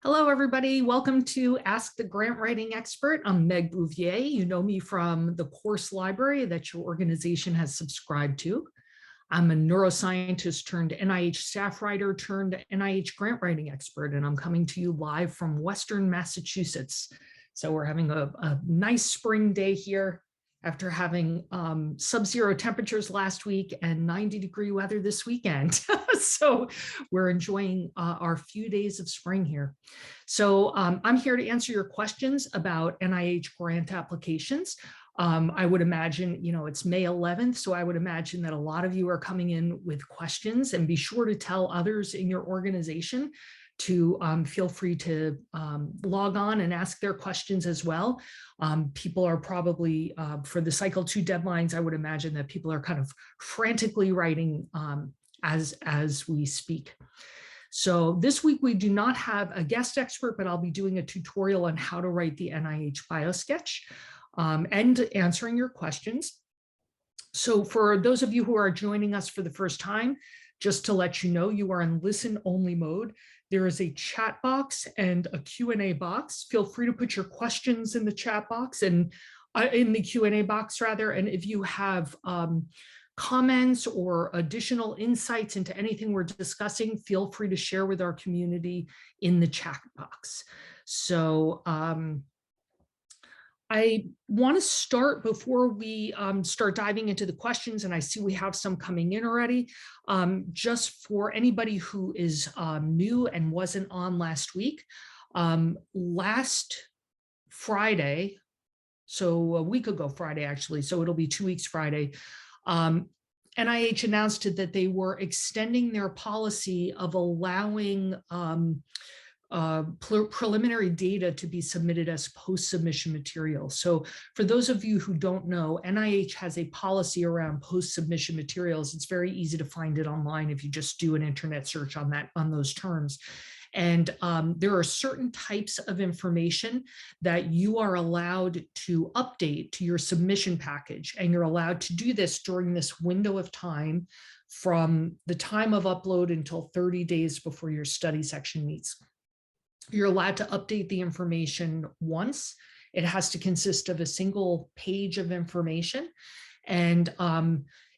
Hello, everybody. Welcome to Ask the Grant Writing Expert. I'm Meg Bouvier. You know me from the course library that your organization has subscribed to. I'm a neuroscientist turned NIH staff writer turned NIH grant writing expert, and I'm coming to you live from Western Massachusetts. So we're having a nice spring day here after having sub-zero temperatures last week and 90-degree weather this weekend. So we're enjoying our few days of spring here. So I'm here to answer your questions about NIH grant applications. I would imagine, it's May 11th, so I would imagine that a lot of you are coming in with questions, and be sure to tell others in your organization to feel free to log on and ask their questions as well. People are probably, for the cycle 2 deadlines, I would imagine that people are kind of frantically writing as we speak. So this week we do not have a guest expert, but I'll be doing a tutorial on how to write the NIH Biosketch and answering your questions. So for those of you who are joining us for the first time, just to let you know, you are in listen-only mode. There is a chat box and a Q&A box. Feel free to put your questions in the chat box and in the Q&A box rather. And if you have comments or additional insights into anything we're discussing, feel free to share with our community in the chat box. So I want to start before we start diving into the questions, and I see we have some coming in already. Just for anybody who is new and wasn't on last week, last Friday, so a week ago Friday actually, so it'll be 2 weeks Friday, NIH announced that they were extending their policy of allowing preliminary data to be submitted as post-submission material. So for those of you who don't know, NIH has a policy around post-submission materials. It's very easy to find it online if you just do an internet search on those terms. And there are certain types of information that you are allowed to update to your submission package. And you're allowed to do this during this window of time from the time of upload until 30 days before your study section meets. You're allowed to update the information once. It has to consist of a single page of information, and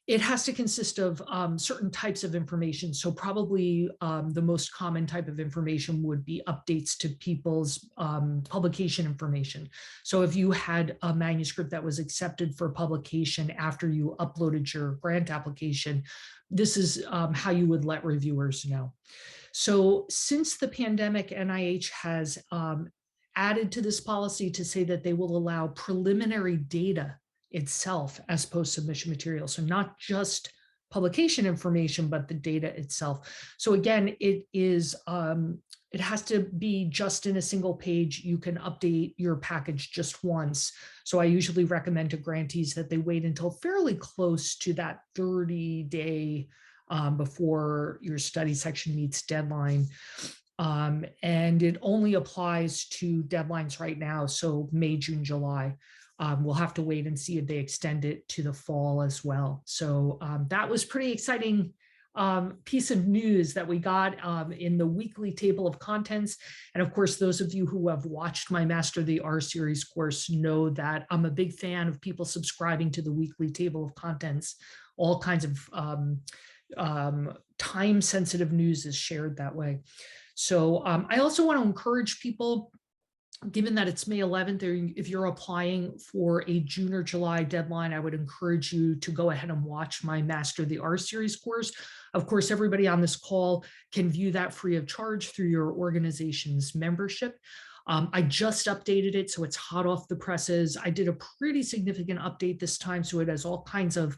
it has to consist of certain types of information. So probably the most common type of information would be updates to people's publication information. So if you had a manuscript that was accepted for publication after you uploaded your grant application, this is how you would let reviewers know. So since the pandemic, NIH has added to this policy to say that they will allow preliminary data itself as post-submission material. So not just publication information, but the data itself. So again, it has to be just in a single page. You can update your package just once. So I usually recommend to grantees that they wait until fairly close to that 30-day before your study section meets deadline. And it only applies to deadlines right now, so May, June, July. We'll have to wait and see if they extend it to the fall as well. So that was pretty exciting piece of news that we got in the weekly table of contents. And of course, those of you who have watched my Master the R series course know that I'm a big fan of people subscribing to the weekly table of contents. All kinds of time-sensitive news is shared that way. So I also want to encourage people, given that it's May 11th, or if you're applying for a June or July deadline, I would encourage you to go ahead and watch my Master the R series course. Of course, everybody on this call can view that free of charge through your organization's membership. I just updated it, so it's hot off the presses. I did a pretty significant update this time, so it has all kinds of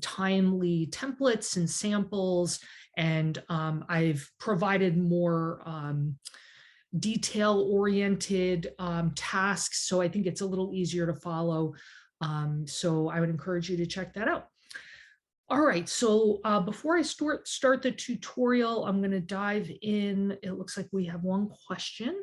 timely templates and samples, and I've provided more detail-oriented tasks, so I think it's a little easier to follow. So I would encourage you to check that out. All right, so before I start the tutorial, I'm going to dive in. It looks like we have one question.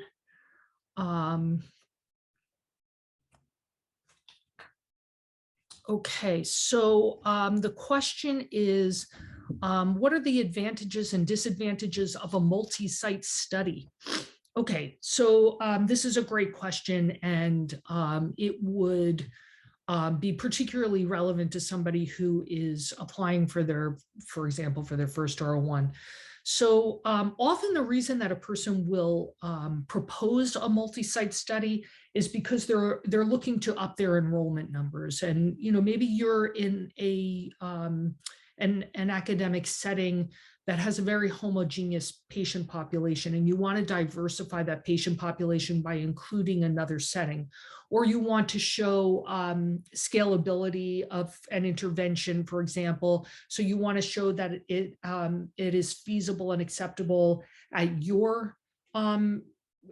Okay, so the question is, what are the advantages and disadvantages of a multi-site study? Okay, so this is a great question, and it would be particularly relevant to somebody who is applying for their, for example, for their first R01. So often the reason that a person will propose a multi-site study is because they're looking to up their enrollment numbers, and maybe you're in an academic setting that has a very homogeneous patient population, and you want to diversify that patient population by including another setting, or you want to show scalability of an intervention, for example. So you want to show that it is feasible and acceptable at your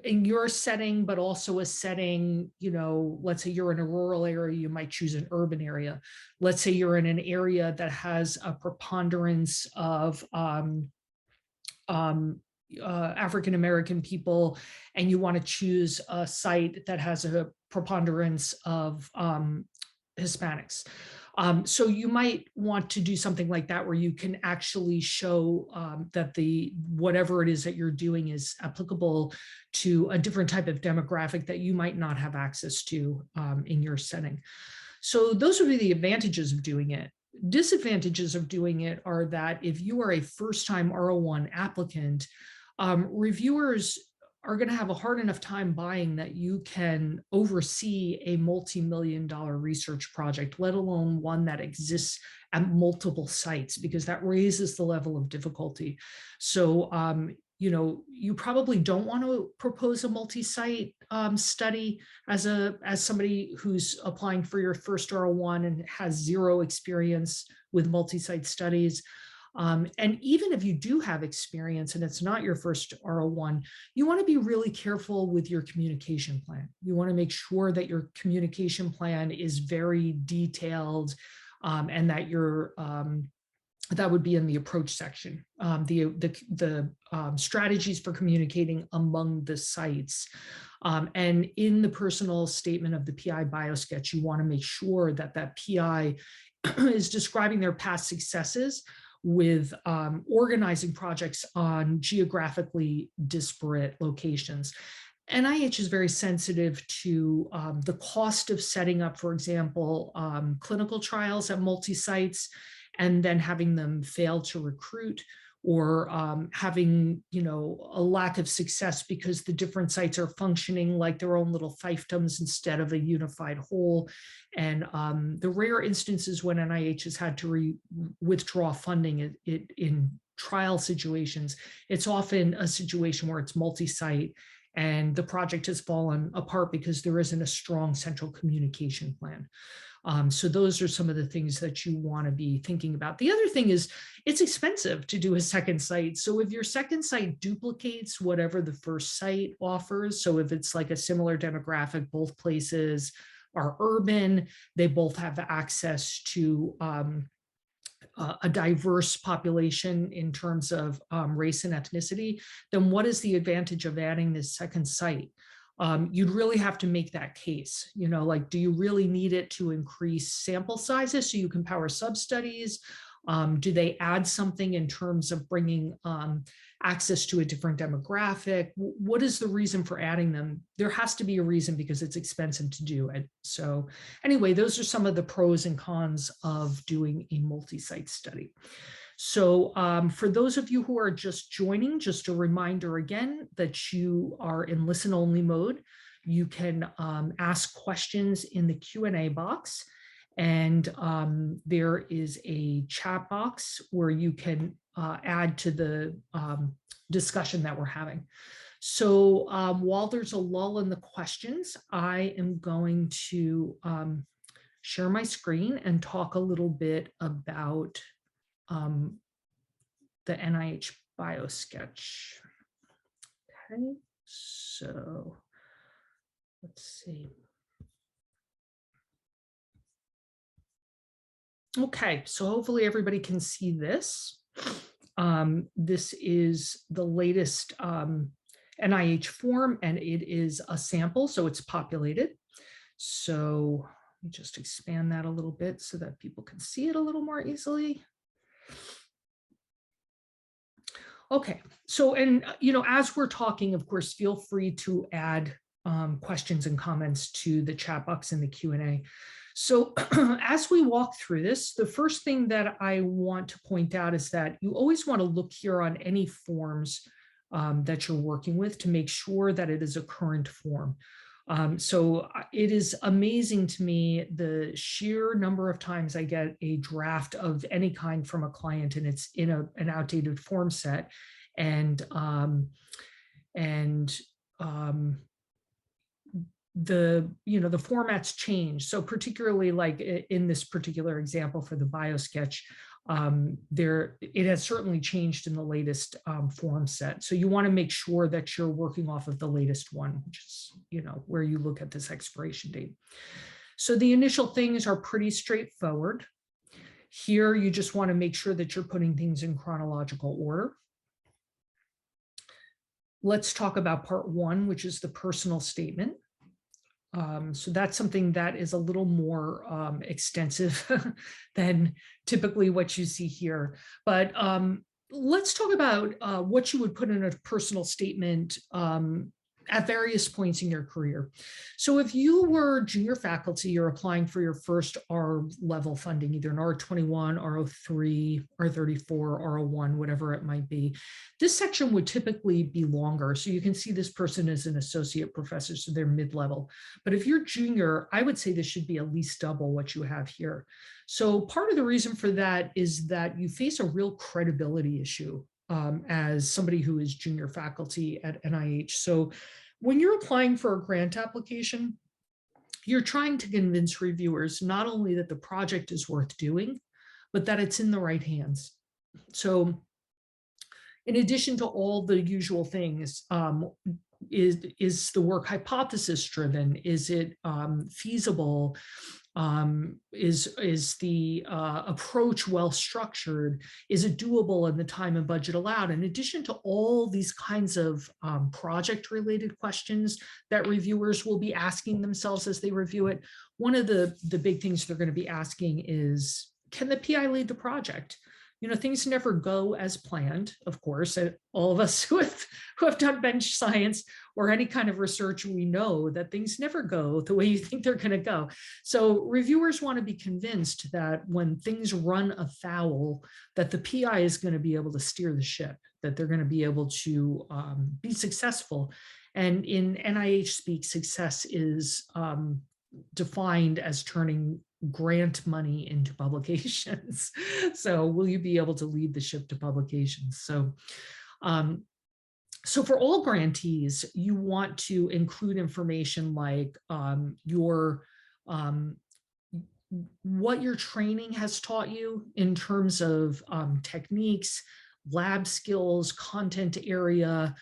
in your setting, but also a setting, let's say you're in a rural area, you might choose an urban area. Let's say you're in an area that has a preponderance of African-American people, and you want to choose a site that has a preponderance of Hispanics. So you might want to do something like that, where you can actually show that whatever it is that you're doing is applicable to a different type of demographic that you might not have access to in your setting. So those would be the advantages of doing it. Disadvantages of doing it are that if you are a first-time R01 applicant, reviewers are going to have a hard enough time buying that you can oversee a multi-million-dollar research project, let alone one that exists at multiple sites, because that raises the level of difficulty. So, you probably don't want to propose a multi-site study as somebody who's applying for your first R01 and has zero experience with multi-site studies. And even if you do have experience and it's not your first R01, you want to be really careful with your communication plan. You want to make sure that your communication plan is very detailed, and that that would be in the approach section. The strategies for communicating among the sites. And in the personal statement of the PI Biosketch, you want to make sure that that PI is describing their past successes with organizing projects on geographically disparate locations. NIH is very sensitive to the cost of setting up, for example, clinical trials at multi-sites and then having them fail to recruit, or having a lack of success because the different sites are functioning like their own little fiefdoms instead of a unified whole. And the rare instances when NIH has had to withdraw funding in trial situations, it's often a situation where it's multi-site and the project has fallen apart because there isn't a strong central communication plan. So those are some of the things that you want to be thinking about. The other thing is it's expensive to do a second site. So if your second site duplicates whatever the first site offers, so if it's like a similar demographic, both places are urban, they both have access to a diverse population in terms of race and ethnicity, then what is the advantage of adding this second site? You'd really have to make that case, like, do you really need it to increase sample sizes so you can power sub-studies? Do they add something in terms of bringing access to a different demographic? What is the reason for adding them? There has to be a reason because it's expensive to do it. So anyway, those are some of the pros and cons of doing a multi-site study. So for those of you who are just joining, just a reminder again that you are in listen-only mode. You can ask questions in the Q&A box. And there is a chat box where you can add to the discussion that we're having. So while there's a lull in the questions, I am going to share my screen and talk a little bit about the NIH Biosketch. Okay, so let's see. Okay, so hopefully everybody can see this. This is the latest NIH form, and it is a sample, so it's populated. So let me just expand that a little bit so that people can see it a little more easily. Okay, so, and, as we're talking, of course, feel free to add questions and comments to the chat box in the Q&A. So as we walk through this, the first thing that I want to point out is that you always want to look here on any forms that you're working with to make sure that it is a current form. So it is amazing to me the sheer number of times I get a draft of any kind from a client and it's in an outdated form set, and and the the formats change. So particularly like in this particular example for the biosketch, it has certainly changed in the latest form set. So you want to make sure that you're working off of the latest one, which is where you look at this expiration date. So the initial things are pretty straightforward. Here you just want to make sure that you're putting things in chronological order. Let's talk about part one, which is the personal statement. So that's something that is a little more extensive than typically what you see here. But let's talk about what you would put in a personal statement at various points in your career. So if you were junior faculty, you're applying for your first R level funding, either an R21, R03, R34, R01, whatever it might be. This section would typically be longer. So you can see this person is an associate professor, so they're mid-level. But if you're junior, I would say this should be at least double what you have here. So part of the reason for that is that you face a real credibility issue as somebody who is junior faculty at NIH. So when you're applying for a grant application, you're trying to convince reviewers not only that the project is worth doing, but that it's in the right hands. So in addition to all the usual things, is the work hypothesis driven? Is it feasible? Is the approach well structured? Is it doable in the time and budget allowed? In addition to all these kinds of project related questions that reviewers will be asking themselves as they review it, one of the big things they're going to be asking is, can the PI lead the project? Things never go as planned, of course. All of us who have done bench science or any kind of research, we know that things never go the way you think they're going to go. So reviewers want to be convinced that when things run afoul, that the PI is going to be able to steer the ship, that they're going to be able to be successful. And in NIH speak, success is defined as turning grant money into publications. So will you be able to lead the ship to publications? So for all grantees, you want to include information like what your training has taught you in terms of techniques, lab skills, content area,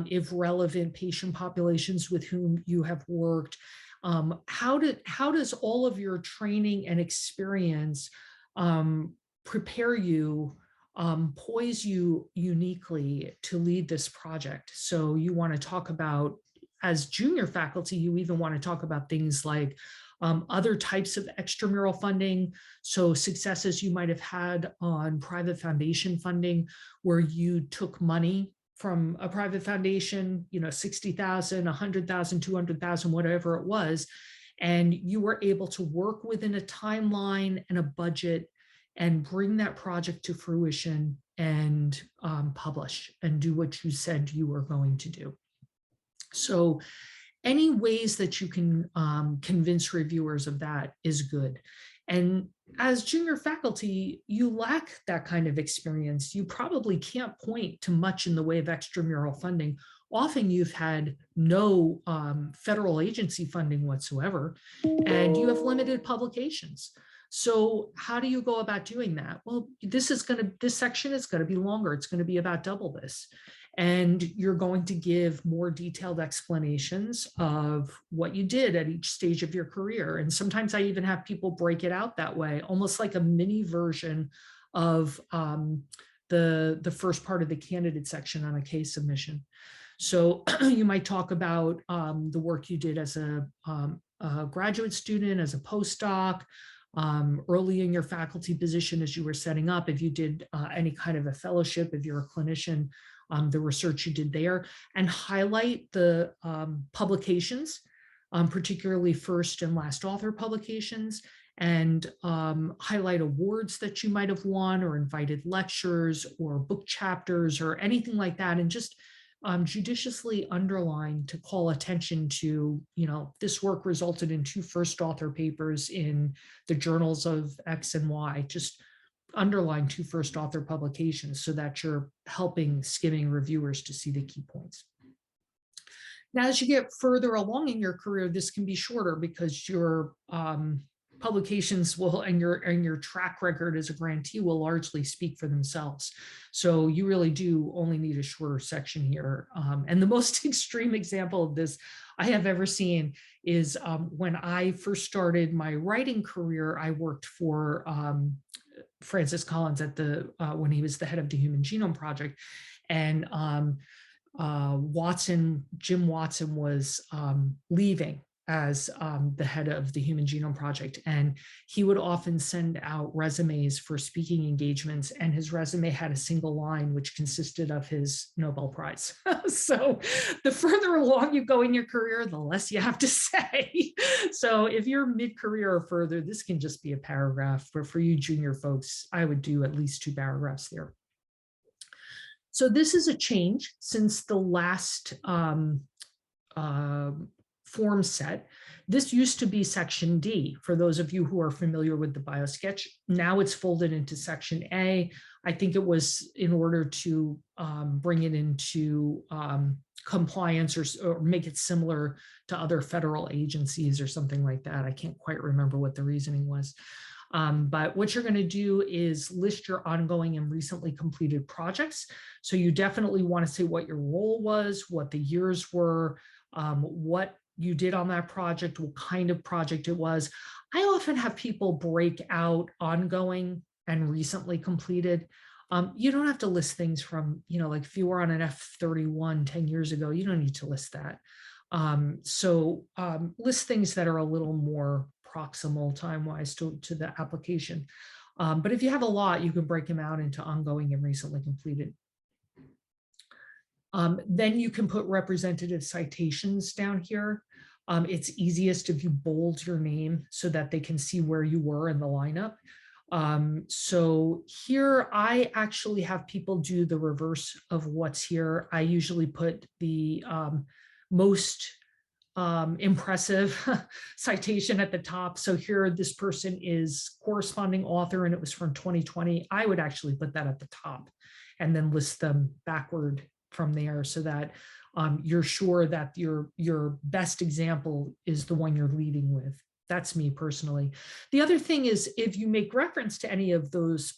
if relevant, patient populations with whom you have worked. How does all of your training and experience prepare you, poise you uniquely to lead this project? So you want to talk about, as junior faculty, you even want to talk about things like other types of extramural funding. So successes you might have had on private foundation funding, where you took money from a private foundation, 60,000, 100,000, 200,000, whatever it was, and you were able to work within a timeline and a budget and bring that project to fruition and publish and do what you said you were going to do. So any ways that you can convince reviewers of that is good. And as junior faculty, you lack that kind of experience. You probably can't point to much in the way of extramural funding. Often you've had no federal agency funding whatsoever, and you have limited publications. So how do you go about doing that? Well, this section is going to be longer. It's going to be about double this. And you're going to give more detailed explanations of what you did at each stage of your career. And sometimes I even have people break it out that way, almost like a mini version of the first part of the candidate section on a case submission. So you might talk about the work you did as a graduate student, as a postdoc, early in your faculty position as you were setting up, if you did any kind of a fellowship, if you're a clinician, the research you did there, and highlight the publications, particularly first and last author publications, and highlight awards that you might have won or invited lectures or book chapters or anything like that, and just judiciously underline to call attention to, this work resulted in 2 first author papers in the journals of X and Y. Just underline 2 first author publications so that you're helping skimming reviewers to see the key points. Now, as you get further along in your career, this can be shorter because your publications will and your track record as a grantee will largely speak for themselves. So you really do only need a shorter section here. And the most extreme example of this I have ever seen is when I first started my writing career. I worked for Francis Collins at when he was the head of the Human Genome Project, and Jim Watson was leaving as the head of the Human Genome Project. And he would often send out resumes for speaking engagements, and his resume had a single line which consisted of his Nobel Prize. So the further along you go in your career, the less you have to say. So if you're mid-career or further, this can just be a paragraph. But for you junior folks, I would do at least 2 paragraphs there. So this is a change since the last form set. This used to be section D for those of you who are familiar with the biosketch. Now it's folded into section A. I think it was in order to bring it into compliance or make it similar to other federal agencies or something like that. I can't quite remember what the reasoning was. But what you're going to do is list your ongoing and recently completed projects. So you definitely want to say what your role was, what the years were, what you did on that project, what kind of project it was. I often have people break out ongoing and recently completed. You don't have to list things from, like if you were on an F-31 10 years ago, you don't need to list that. So list things that are a little more proximal time-wise to the application. But if you have a lot, you can break them out into ongoing and recently completed. Then you can put representative citations down here. It's easiest if you bold your name so that they can see where you were in the lineup. So here I actually have people do the reverse of what's here. I usually put the most impressive citation at the top. So here, this person is corresponding author and it was from 2020. I would actually put that at the top and then list them backward from there so that you're sure that your best example is the one you're leading with. That's me personally. The other thing is if you make reference to any of those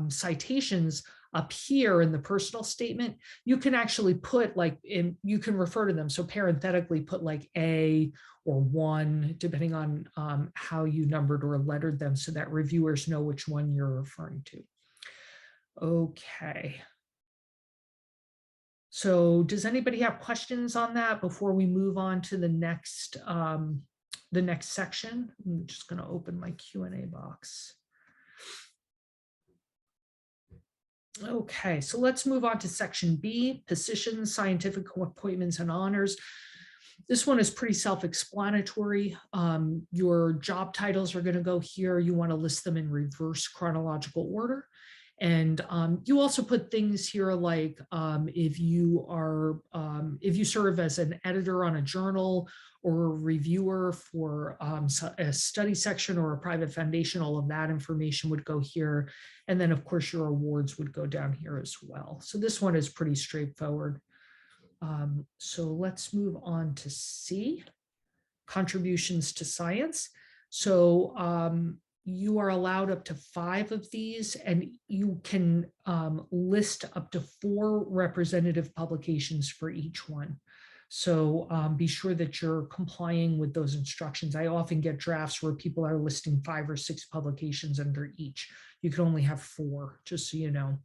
citations up here in the personal statement, you can actually put you can refer to them. So parenthetically put like A or 1, depending on how you numbered or lettered them so that reviewers know which one you're referring to. Okay. So does anybody have questions on that before we move on to the next section? I'm just going to open my Q&A box. Okay, so let's move on to section B, positions, scientific appointments, and honors. This one is pretty self-explanatory. Your job titles are going to go here. You want to list them in reverse chronological order. And you also put things here like if you serve as an editor on a journal or a reviewer for a study section or a private foundation, all of that information would go here. And then, of course, your awards would go down here as well. So this one is pretty straightforward. So let's move on to C, contributions to science. So you are allowed up to 5 of these, and you can list up to 4 representative publications for each one. So be sure that you're complying with those instructions. I often get drafts where people are listing 5 or 6 publications under each. You can only have 4, just so you know.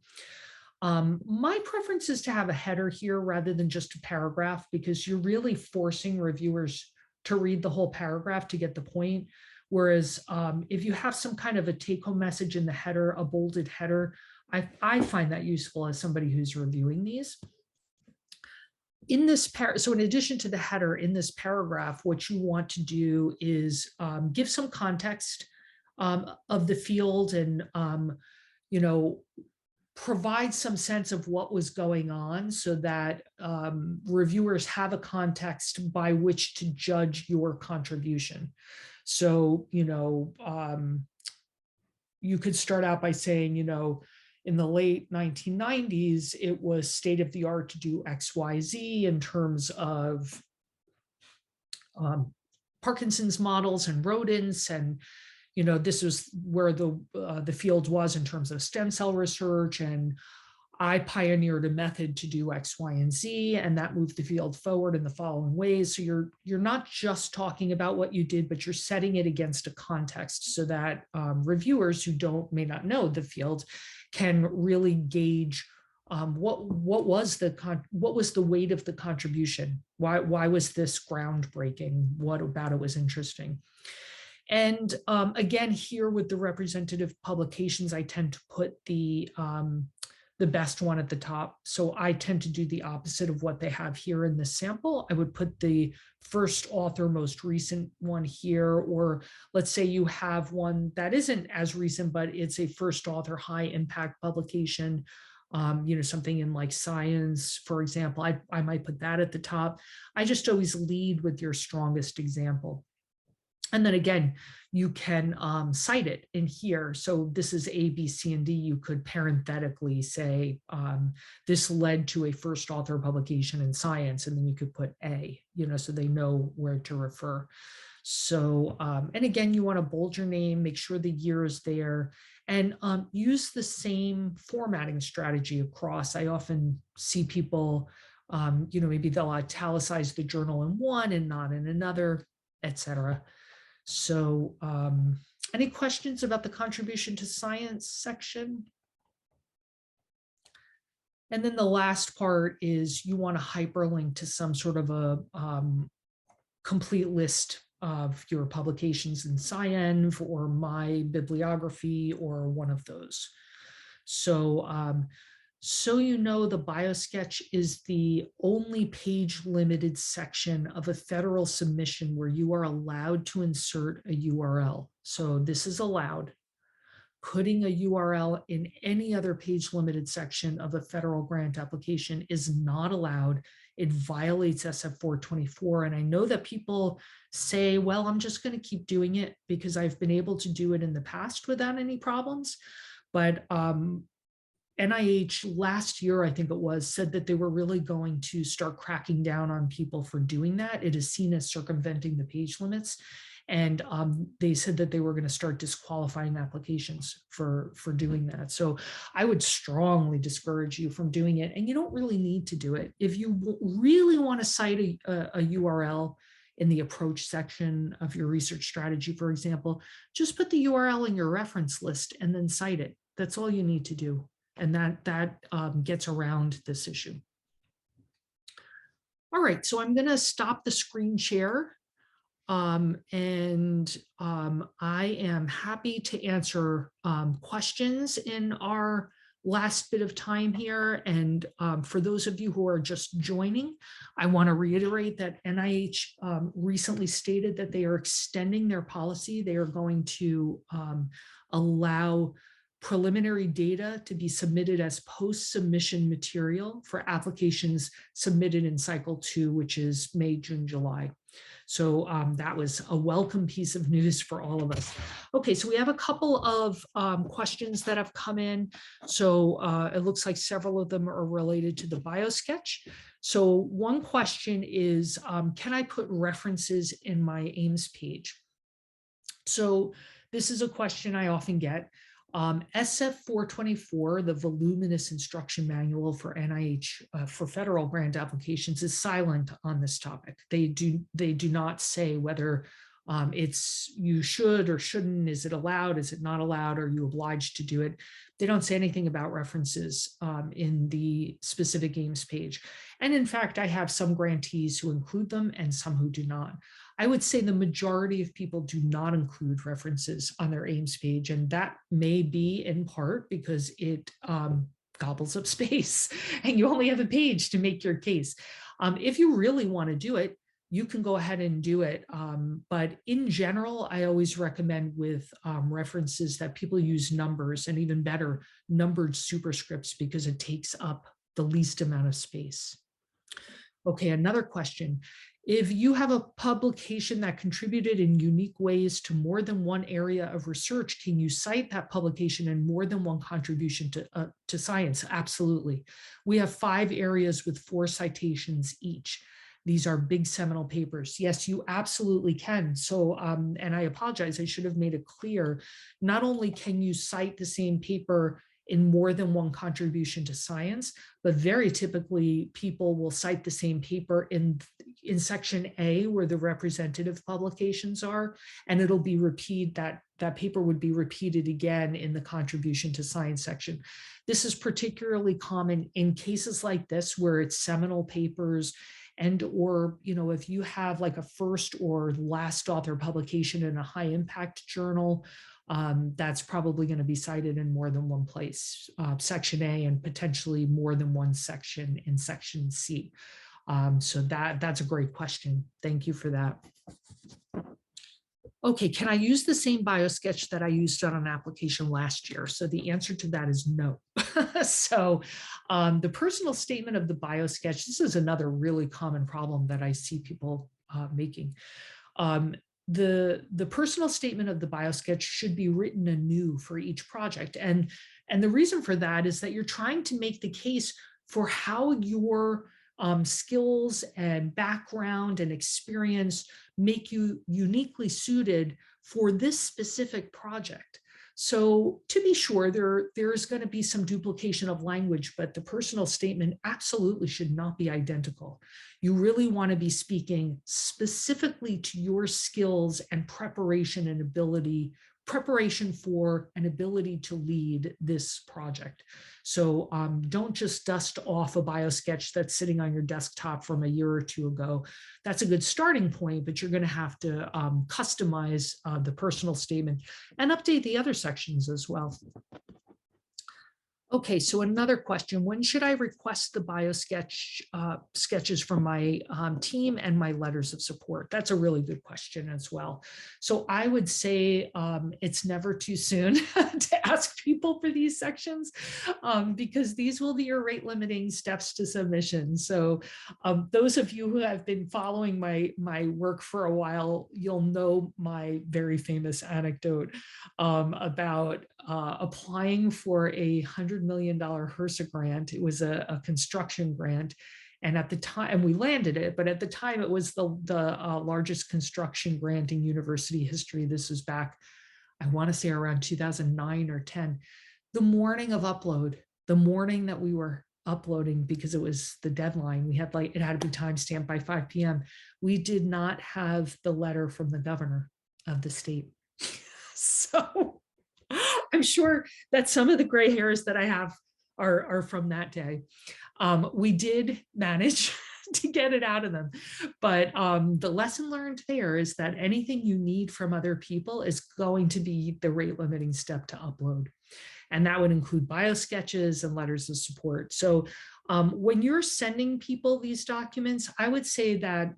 My preference is to have a header here rather than just a paragraph, because you're really forcing reviewers to read the whole paragraph to get the point. Whereas if you have some kind of a take-home message in the header, a bolded header, I find that useful as somebody who's reviewing these. In this so in addition to the header, in this paragraph, what you want to do is give some context of the field and, you know, provide some sense of what was going on so that reviewers have a context by which to judge your contribution. So, you know, you could start out by saying, you know, in the late 1990s, it was state of the art to do X, Y, Z in terms of Parkinson's models and rodents, and you know, this was where the field was in terms of stem cell research, and I pioneered a method to do X, Y, and Z, and that moved the field forward in the following ways. So you're not just talking about what you did, but you're setting it against a context so that reviewers who may not know the field can really gauge what was the weight of the contribution. Why was this groundbreaking? What about it was interesting? And again, here with the representative publications, I tend to put the best one at the top. So I tend to do the opposite of what they have here in this sample. I would put the first author, most recent one here, or let's say you have one that isn't as recent, but it's a first author, high impact publication, you know, something in like science, for example. I might put that at the top. I just always lead with your strongest example. And then again, you can cite it in here. So this is A, B, C, and D. You could parenthetically say, this led to a first author publication in science, and then you could put A, you know, so they know where to refer. So, and again, you want to bold your name, make sure the year is there, and use the same formatting strategy across. I often see people, you know, maybe they'll italicize the journal in one and not in another, etc. So any questions about the contribution to science section? And then the last part is you want to hyperlink to some sort of a complete list of your publications in SciEnv or my bibliography or one of those. So so you know, the biosketch is the only page limited section of a federal submission where you are allowed to insert a URL. So this is allowed. Putting a URL in any other page limited section of a federal grant application is not allowed. It violates SF 424. And I know that people say, well, I'm just going to keep doing it because I've been able to do it in the past without any problems. But NIH last year, I think it was, said that they were really going to start cracking down on people for doing that. It is seen as circumventing the page limits. And they said that they were going to start disqualifying applications for doing that. So I would strongly discourage you from doing it. And you don't really need to do it. If you really want to cite a URL in the approach section of your research strategy, for example, just put the URL in your reference list and then cite it. That's all you need to do. And that gets around this issue. All right, so I'm going to stop the screen share. I am happy to answer questions in our last bit of time here. And for those of you who are just joining, I want to reiterate that NIH recently stated that they are extending their policy. They are going to allow preliminary data to be submitted as post-submission material for applications submitted in cycle 2, which is May, June, July. So that was a welcome piece of news for all of us. Okay, so we have a couple of questions that have come in. So it looks like several of them are related to the biosketch. So one question is, can I put references in my Ames page? So this is a question I often get. SF 424, the voluminous instruction manual for NIH for federal grant applications, is silent on this topic. They do not say whether It's you should or shouldn't, is it allowed, is it not allowed, are you obliged to do it? They don't say anything about references in the specific aims page. And in fact, I have some grantees who include them and some who do not. I would say the majority of people do not include references on their aims page, and that may be in part because it gobbles up space and you only have a page to make your case. If you really want to do it, you can go ahead and do it. But in general, I always recommend with references that people use numbers, and even better, numbered superscripts, because it takes up the least amount of space. Okay, another question. If you have a publication that contributed in unique ways to more than one area of research, can you cite that publication in more than one contribution to science? Absolutely. We have 5 areas with 4 citations each. These are big seminal papers. Yes, you absolutely can. So, and I apologize, I should have made it clear. Not only can you cite the same paper in more than one contribution to science, but very typically people will cite the same paper in section A, where the representative publications are, and it'll be that paper would be repeated again in the contribution to science section. This is particularly common in cases like this, where it's seminal papers, and or if you have like a first or last author publication in a high impact journal, that's probably going to be cited in more than one place, section A, and potentially more than one section in section C. So that's a great question. Thank you for that. Okay, can I use the same biosketch that I used on an application last year? So the answer to that is no. So the personal statement of the biosketch, this is another really common problem that I see people making. The personal statement of the biosketch should be written anew for each project. And the reason for that is that you're trying to make the case for how your skills and background and experience make you uniquely suited for this specific project. So to be sure, there is going to be some duplication of language, but the personal statement absolutely should not be identical. You really want to be speaking specifically to your skills and preparation for an ability to lead this project. So don't just dust off a biosketch that's sitting on your desktop from a year or 2 ago. That's a good starting point, but you're going to have to customize the personal statement and update the other sections as well. Okay, so another question, when should I request the biosketch sketches from my team and my letters of support? That's a really good question as well. So I would say it's never too soon to ask people for these sections, because these will be your rate limiting steps to submission. So those of you who have been following my work for a while, you'll know my very famous anecdote about applying for a $100 million HRSA grant. It was a construction grant. And at the time, and we landed it, but at the time it was the largest construction grant in university history. This was back, I want to say around 2009 or 10. The morning of upload, the morning that we were uploading, because it was the deadline, we had it had to be timestamped by 5 p.m. We did not have the letter from the governor of the state. So I'm sure that some of the gray hairs that I have are from that day. We did manage to get it out of them. But the lesson learned there is that anything you need from other people is going to be the rate limiting step to upload. And that would include biosketches and letters of support. So when you're sending people these documents, I would say that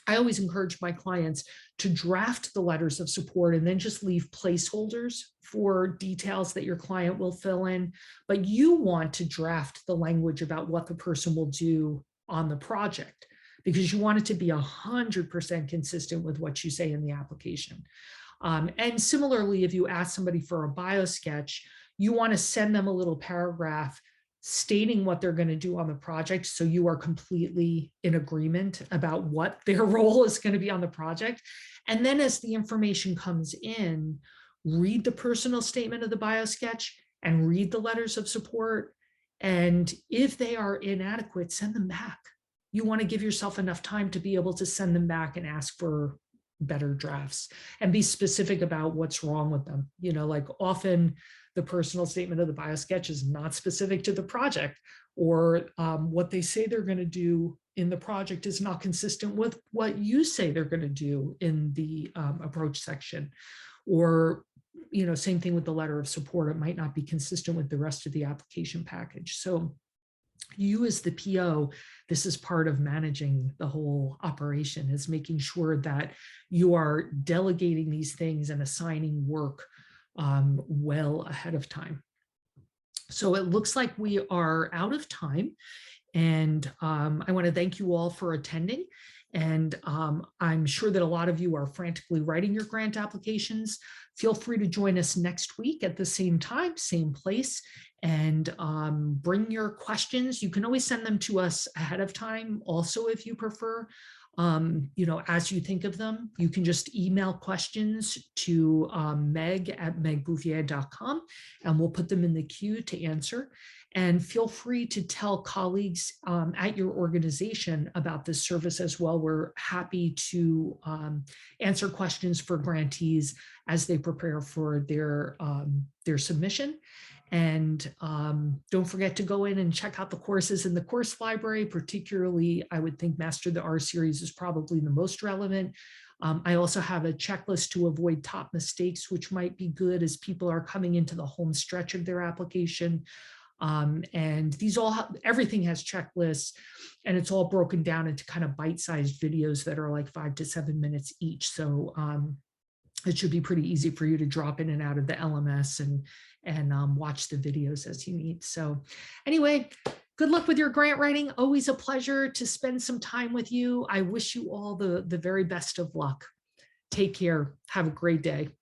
I always encourage my clients to draft the letters of support and then just leave placeholders for details that your client will fill in. But you want to draft the language about what the person will do on the project, because you want it to be 100% consistent with what you say in the application. And similarly, if you ask somebody for a biosketch, you want to send them a little paragraph stating what they're going to do on the project, so you are completely in agreement about what their role is going to be on the project. And then as the information comes in, read the personal statement of the biosketch and read the letters of support. And if they are inadequate, send them back. You want to give yourself enough time to be able to send them back and ask for better drafts, and be specific about what's wrong with them. Like often the personal statement of the biosketch is not specific to the project, or what they say they're going to do in the project is not consistent with what you say they're going to do in the approach section. Or, same thing with the letter of support. It might not be consistent with the rest of the application package. So you as the PO, this is part of managing the whole operation, is making sure that you are delegating these things and assigning work well ahead of time. So it looks like we are out of time. And I want to thank you all for attending. And I'm sure that a lot of you are frantically writing your grant applications. Feel free to join us next week at the same time, same place, and bring your questions. You can always send them to us ahead of time also, if you prefer. As you think of them, you can just email questions to meg@megbouffier.com, and we'll put them in the queue to answer. And feel free to tell colleagues at your organization about this service as well. We're happy to answer questions for grantees as they prepare for their submission. And don't forget to go in and check out the courses in the course library. Particularly, I would think Master the R series is probably the most relevant. I also have a checklist to avoid top mistakes, which might be good as people are coming into the home stretch of their application. And these everything has checklists, and it's all broken down into kind of bite-sized videos that are like 5 to 7 minutes each. So it should be pretty easy for you to drop in and out of the LMS and watch the videos as you need. So anyway, good luck with your grant writing. Always a pleasure to spend some time with you. I wish you all the very best of luck. Take care. Have a great day.